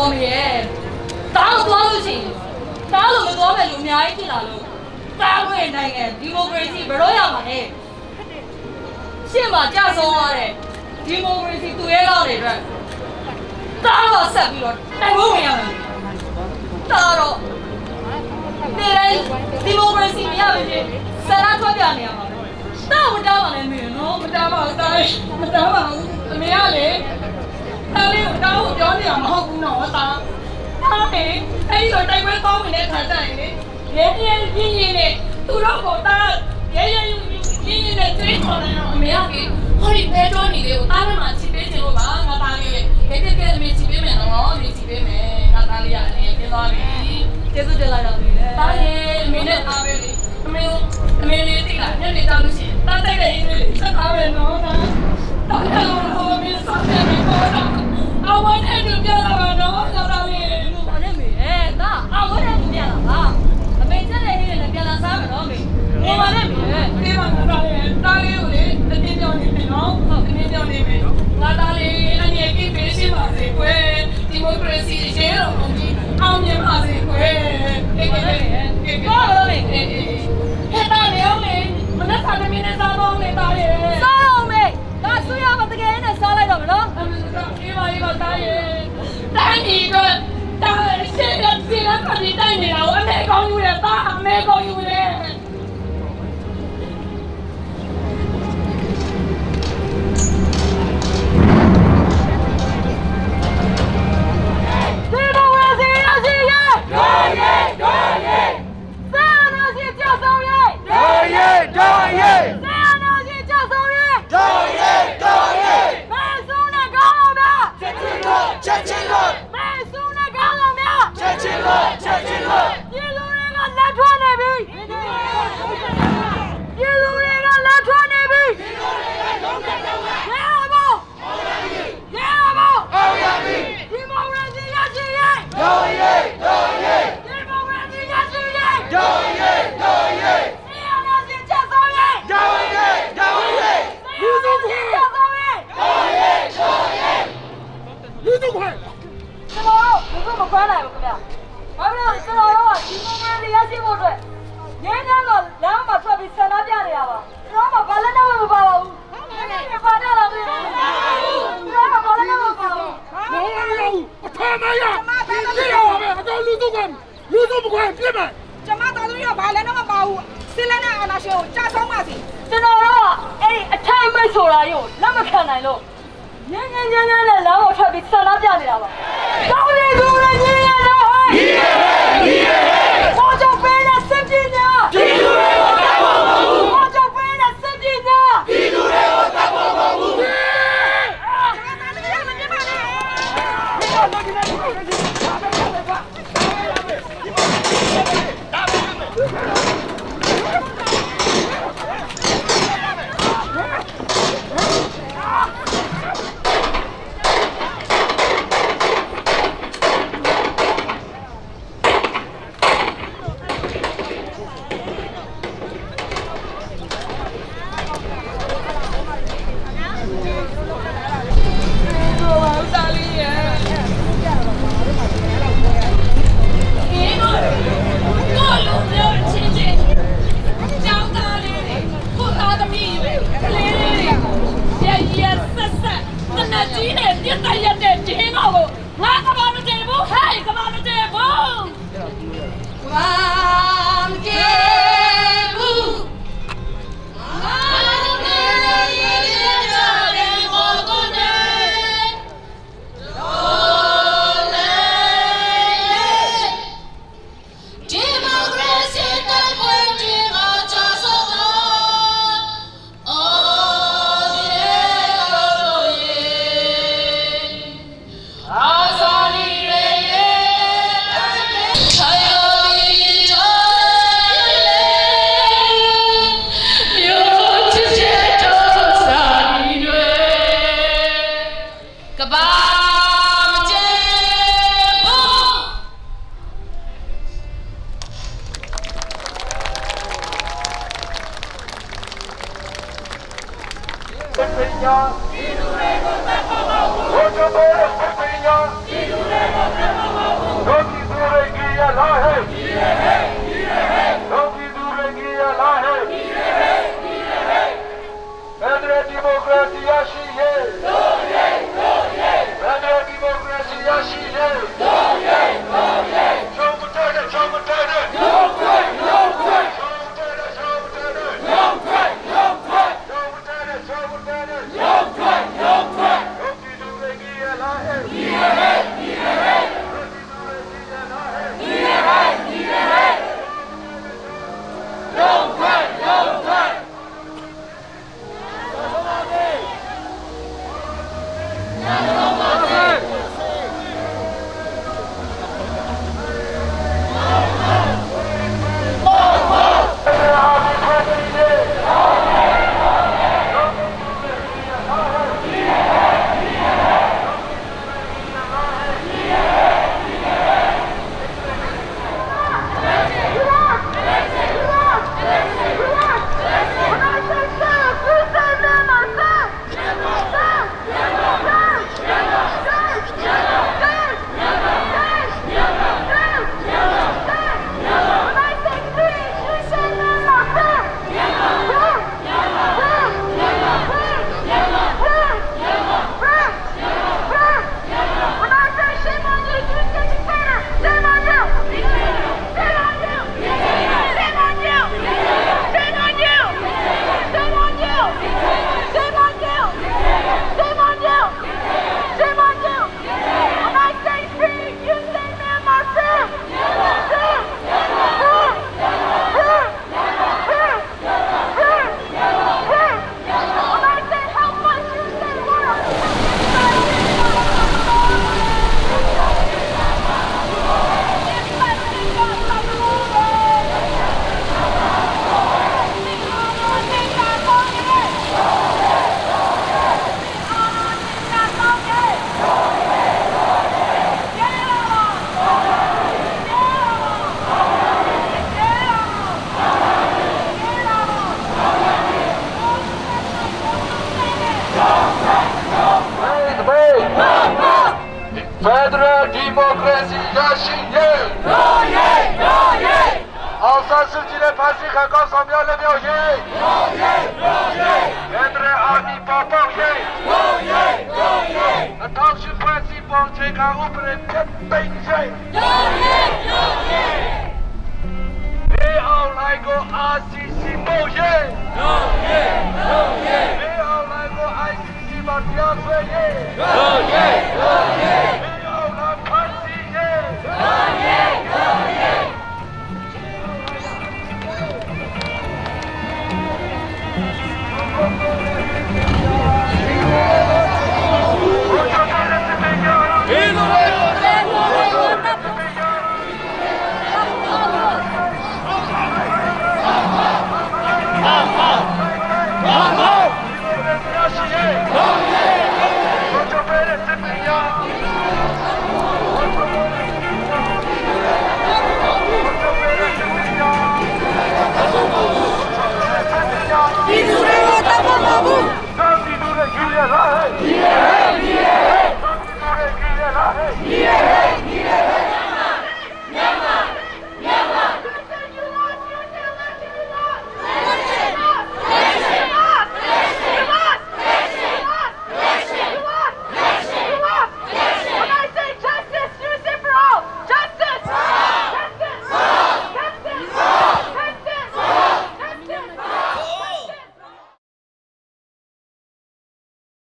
မရဲ့တားသွားလို့ရှိရင်တားလို့မသွားမဲ့လူအများကြီးဖြစ်လာလို့တားဝင်နိုင်ငံဒီမိုကရေစီဘယ်တော့ရမှာလဲရှင်းမှာကြာဆုံးသွားတဲ့ဒီမိုကရေစီသူရဲကောင်းတွေအတွက်တားတော့ဆက်ပြီးတော့တိုင်ဖို့ဝင်ရမယ်တားတော့ဒီတိုင်းဒီမိုကရေစီမရပါဘူးဆန္ဒထွက်ပြနေရမှာတားမတားပါနဲ့မင်းနော်မတားပါဘူးတားမတားပါဘူးအမေကလေတားလေးကိုတားဖို့ပြောနေတာမဟုတ်ဘူးနော်တားတားလေအဲ့ဒီတော့တိုင်ပွဲကောင်းနေတဲ့ခါကျရင်လေရဲရဲရင်းရင်းနဲ့သူတို့ကိုတားရဲရဲရင်းရင်းနဲ့တွေးခေါ်နေတော့အမေကလေဟောဒီဘဲတော့နေလေးကိုတားထဲမှာချစ်ပေးခြင်းလို့ပါငါတားလေးလေကဲအမေချစ်ပေးမယ်နော်နေချစ်ပေးမယ်ငါတားလေးကလည်းပြသွားပြီကျေးဇူးတင်လိုက်တော့ပြီလေတားရေအမေနဲ့အားပဲလေအမေလေးတိလာညနေတောက်လို့ရှိရင်တားတိုက်တဲ့ရင်းလေးဆက်ထားမယ်နော်တားတော့ဟိုမင်းစားတယ်ပေါ့တော့အဝတ်နဲ့ပြလာပါနော်ငါတားလေးလို့ဘာနဲ့မေတားအဝတ်နဲ့ပြလာပါအမေချက်တဲ့ရင်းနဲ့ပြန်လာစားမယ်နော်မေနေပါနဲ့မေပြေးပါငါတားလေးတားလေးကိုလေအတင်းပြောနေပြီနော်ဟုတ်အတင်းပြောနေပြီငါတားလေးအနေကြီးပေးရှိပါစေကွယ်ဒီမိုကရေစီရဲတော်ဘုံကြီးအောင်မြင်ပါစေကွယ်ကေကောလို့လေဟဲ့တားလေအောင်လေမနက်စာသမီးနဲ့စားတော့လေတားရဲ့စားတော့မေဒါဆွေးရမတကယ်နဲ့စားလိုက်တော့မလို့အေးပါတားရဲ့တိုင်းကြီးတော့တားရှေ့ကစီလာခဏတိုင်းနေတာကိုအမေကောင်းယူတယ်တားအမေကောင်းယူတယ်ပညာဒီလူတွေကိုတတ်ဖို့ Federal Democracy ရရှိရေးတို့ရေးတို့ရေးအောင်ဆန်းစုကြည်နဲ့ဖမ်းဆီးခံကောင်းဆောင်များလက်မြောက်ရေးတို့ရေးတို့ရေး Federal Army ပေါ်ပေါက်ရေးတို့ရေးတို့ရေးအထောက်အရှိဖွဲ့စည်းပုံခြေခံဥပဒေပြတ်သိမ်းရေးတို့ရေးတို့ရေးဒီအောင်လိုက်ကို RCC ပို့ရေးတို့ရေးတို့ရေးဒီအောင်လိုက်ကို ICC မှာတရားစွဲရေးတို့ရေးတို့ရေးYeah!